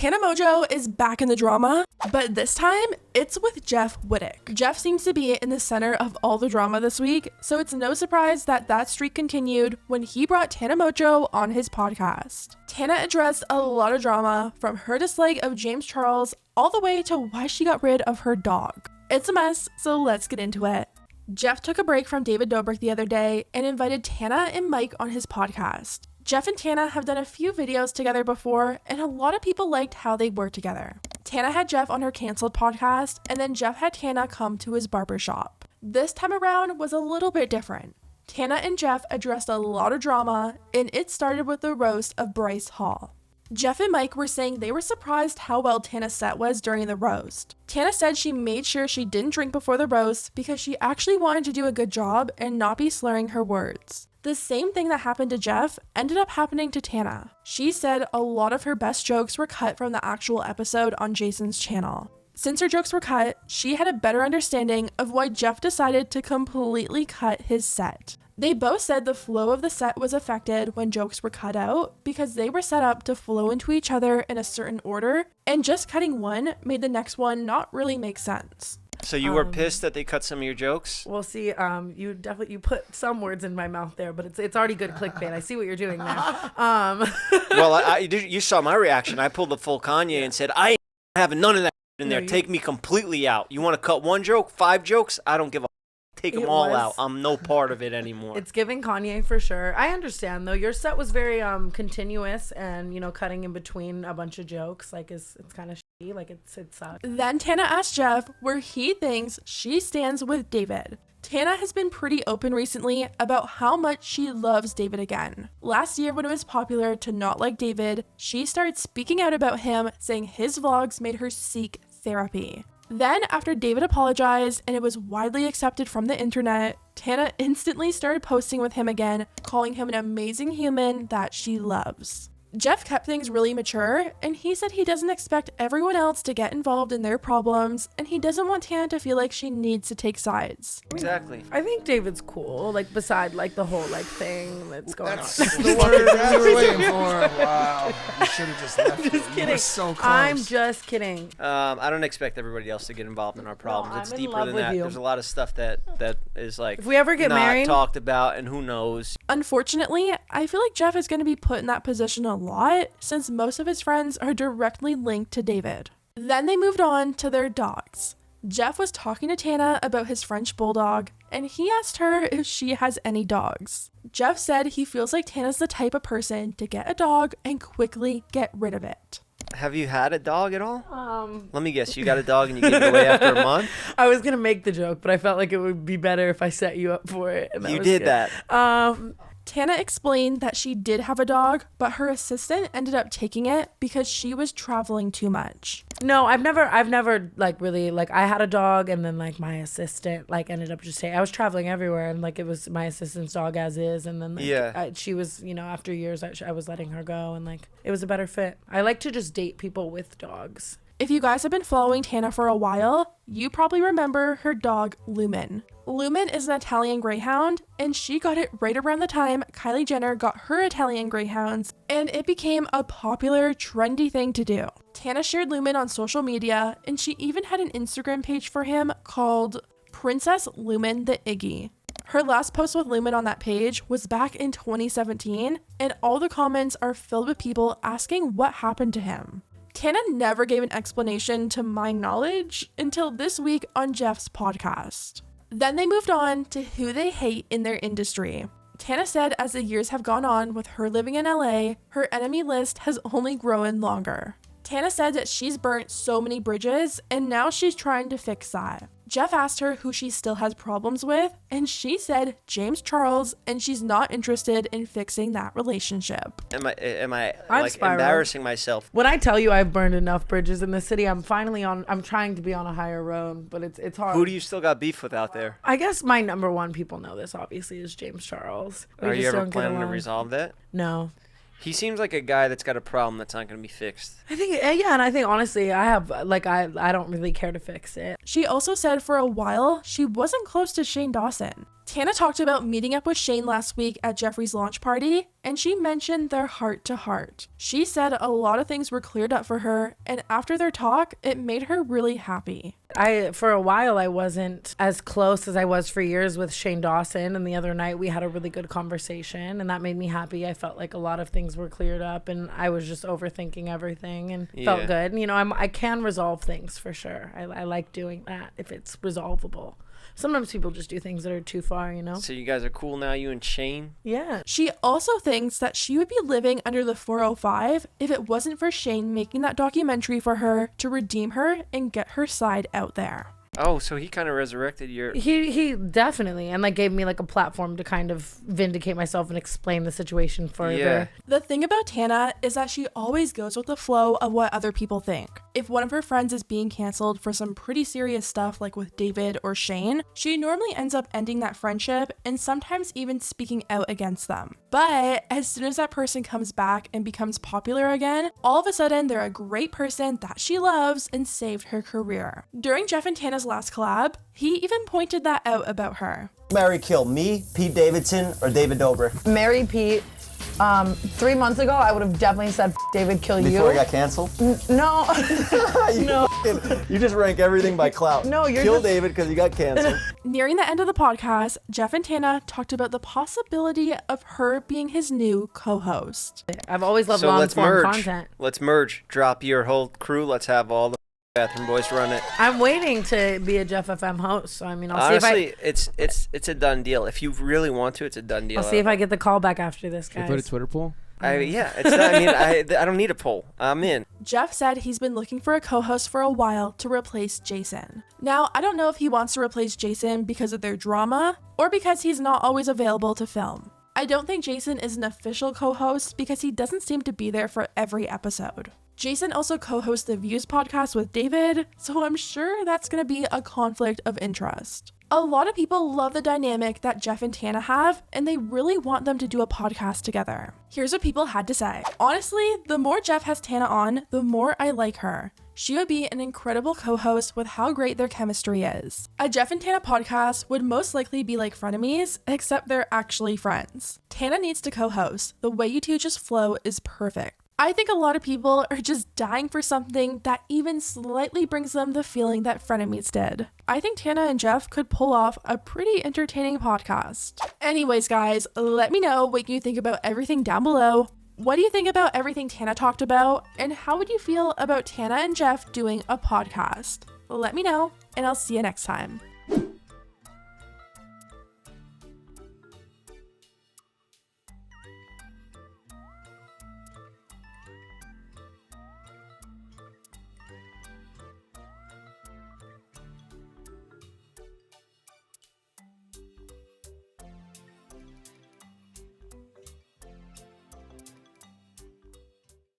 Tana Mongeau is back in the drama, but this time it's with Jeff Wittek. Jeff seems to be in the center of all the drama this week, so it's no surprise that streak continued when he brought Tana Mongeau on his podcast. Tana addressed a lot of drama, from her dislike of James Charles all the way to why she got rid of her dog. It's a mess, so let's get into it. Jeff took a break from David Dobrik the other day and invited Tana and Mike on his podcast. Jeff and Tana have done a few videos together before, and a lot of people liked how they worked together. Tana had Jeff on her canceled podcast, and then Jeff had Tana come to his barbershop. This time around was a little bit different. Tana and Jeff addressed a lot of drama, and it started with the roast of Bryce Hall. Jeff and Mike were saying they were surprised how well Tana's set was during the roast. Tana said she made sure she didn't drink before the roast because she actually wanted to do a good job and not be slurring her words. The same thing that happened to Jeff ended up happening to Tana. She said a lot of her best jokes were cut from the actual episode on Jason's channel. Since her jokes were cut, she had a better understanding of why Jeff decided to completely cut his set. They both said the flow of the set was affected when jokes were cut out because they were set up to flow into each other in a certain order, and just cutting one made the next one not really make sense. So you were pissed that they cut some of your jokes? Well, see, you put some words in my mouth there, but it's already good clickbait. I see what you're doing there. Well, you saw my reaction. I pulled the full Kanye and said, I ain't having none of that in there. Take me completely out. You want to cut one joke, 5 jokes? I don't give a take them all out. I'm no part of it anymore. It's giving Kanye for sure. I understand though. Your set was very continuous, and cutting in between a bunch of jokes it's kind of shitty. Like it sucks. Then Tana asked Jeff where he thinks she stands with David. Tana has been pretty open recently about how much she loves David again. Last year, when it was popular to not like David, she started speaking out about him, saying his vlogs made her seek therapy. Then, after David apologized and it was widely accepted from the internet, Tana instantly started posting with him again, calling him an amazing human that she loves. Jeff kept things really mature, and he said he doesn't expect everyone else to get involved in their problems, and he doesn't want Tana to feel like she needs to take sides. Exactly. I think David's cool, beside the whole thing that's going on. That's the word that we were waiting for. Wow. You should have just left it. Just kidding. You were so close. I'm just kidding. I don't expect everybody else to get involved in our problems. No, it's I'm in deeper love than with that. you. There's a lot of stuff that is if we ever get not married, talked about, and who knows. Unfortunately, I feel like Jeff is going to be put in that position a lot since most of his friends are directly linked to David. Then they moved on to their dogs. Jeff was talking to Tana about his French bulldog, and he asked her if she has any dogs. Jeff said he feels like Tana's the type of person to get a dog and quickly get rid of it. Have you had a dog at all? Let me guess. You got a dog and you gave it away after a month? I was going to make the joke, but I felt like it would be better if I set you up for it. And You did good. that. Tana explained that she did have a dog, but her assistant ended up taking it because she was traveling too much. No, I've never really I had a dog, and then my assistant ended up just saying I was traveling everywhere, and it was my assistant's dog as is, and then she was after years I was letting her go, and it was a better fit. I like to just date people with dogs. If you guys have been following Tana for a while, you probably remember her dog Lumen. Lumen is an Italian Greyhound, and she got it right around the time Kylie Jenner got her Italian Greyhounds, and it became a popular, trendy thing to do. Tana shared Lumen on social media, and she even had an Instagram page for him called Princess Lumen the Iggy. Her last post with Lumen on that page was back in 2017, and all the comments are filled with people asking what happened to him. Tana never gave an explanation to my knowledge until this week on Jeff's podcast. Then they moved on to who they hate in their industry. Tana said as the years have gone on with her living in LA, her enemy list has only grown longer. Tana said that she's burnt so many bridges, and now she's trying to fix that. Jeff asked her who she still has problems with, and she said James Charles, and she's not interested in fixing that relationship. Am I spiraled. embarrassing myself? When I tell you I've burned enough bridges in the city, I'm trying to be on a higher road, but it's hard. Who do you still got beef with out there? I guess my number one, people know this obviously, is James Charles. Are you ever planning to resolve that? No. He seems like a guy that's got a problem that's not going to be fixed. I think, yeah, and I think honestly, I have, I don't really care to fix it. She also said for a while she wasn't close to Shane Dawson. Tana talked about meeting up with Shane last week at Jeffrey's launch party, and she mentioned their heart to heart. She said a lot of things were cleared up for her, and after their talk, it made her really happy. For a while, I wasn't as close as I was for years with Shane Dawson, and the other night we had a really good conversation, and that made me happy. I felt like a lot of things were cleared up, and I was just overthinking everything, and felt good. And, I can resolve things for sure. I like doing that if it's resolvable. Sometimes people just do things that are too far, So you guys are cool now, you and Shane? Yeah. She also thinks that she would be living under the 405 if it wasn't for Shane making that documentary for her to redeem her and get her side out there. Oh, so he kind of resurrected your... He definitely, and gave me a platform to kind of vindicate myself and explain the situation further. Yeah. The thing about Tana is that she always goes with the flow of what other people think. If one of her friends is being canceled for some pretty serious stuff like with David or Shane, she normally ends up ending that friendship and sometimes even speaking out against them. But as soon as that person comes back and becomes popular again, all of a sudden they're a great person that she loves and saved her career. During Jeff and Tana's last collab, he even pointed that out about her. Marry, kill me, Pete Davidson, or David Dobrik? Marry Pete. 3 months ago, I would have definitely said David, kill you. Before he got canceled? No. You just rank everything by clout. No, you're Kill just... David because he got canceled. Nearing the end of the podcast, Jeff and Tana talked about the possibility of her being his new co-host. I've always loved long-form content. Let's merge. Drop your whole crew. Let's have all the bathroom boys run it. I'm waiting to be a Jeff FM host, so I'll Honestly, see if it's a done deal. If you really want to, it's a done deal. I'll see if I get the call back after this, guys. Put a Twitter poll. I don't need a poll. I'm in. Jeff said he's been looking for a co-host for a while to replace Jason. Now, I don't know if he wants to replace Jason because of their drama or because he's not always available to film. I don't think Jason is an official co-host because he doesn't seem to be there for every episode. Jason also co-hosts the Views podcast with David, so I'm sure that's going to be a conflict of interest. A lot of people love the dynamic that Jeff and Tana have, and they really want them to do a podcast together. Here's what people had to say. Honestly, the more Jeff has Tana on, the more I like her. She would be an incredible co-host with how great their chemistry is. A Jeff and Tana podcast would most likely be like frenemies, except they're actually friends. Tana needs to co-host. The way you two just flow is perfect. I think a lot of people are just dying for something that even slightly brings them the feeling that Frenemies did. I think Tana and Jeff could pull off a pretty entertaining podcast. Anyways, guys, let me know what you think about everything down below. What do you think about everything Tana talked about? And how would you feel about Tana and Jeff doing a podcast? Let me know, and I'll see you next time.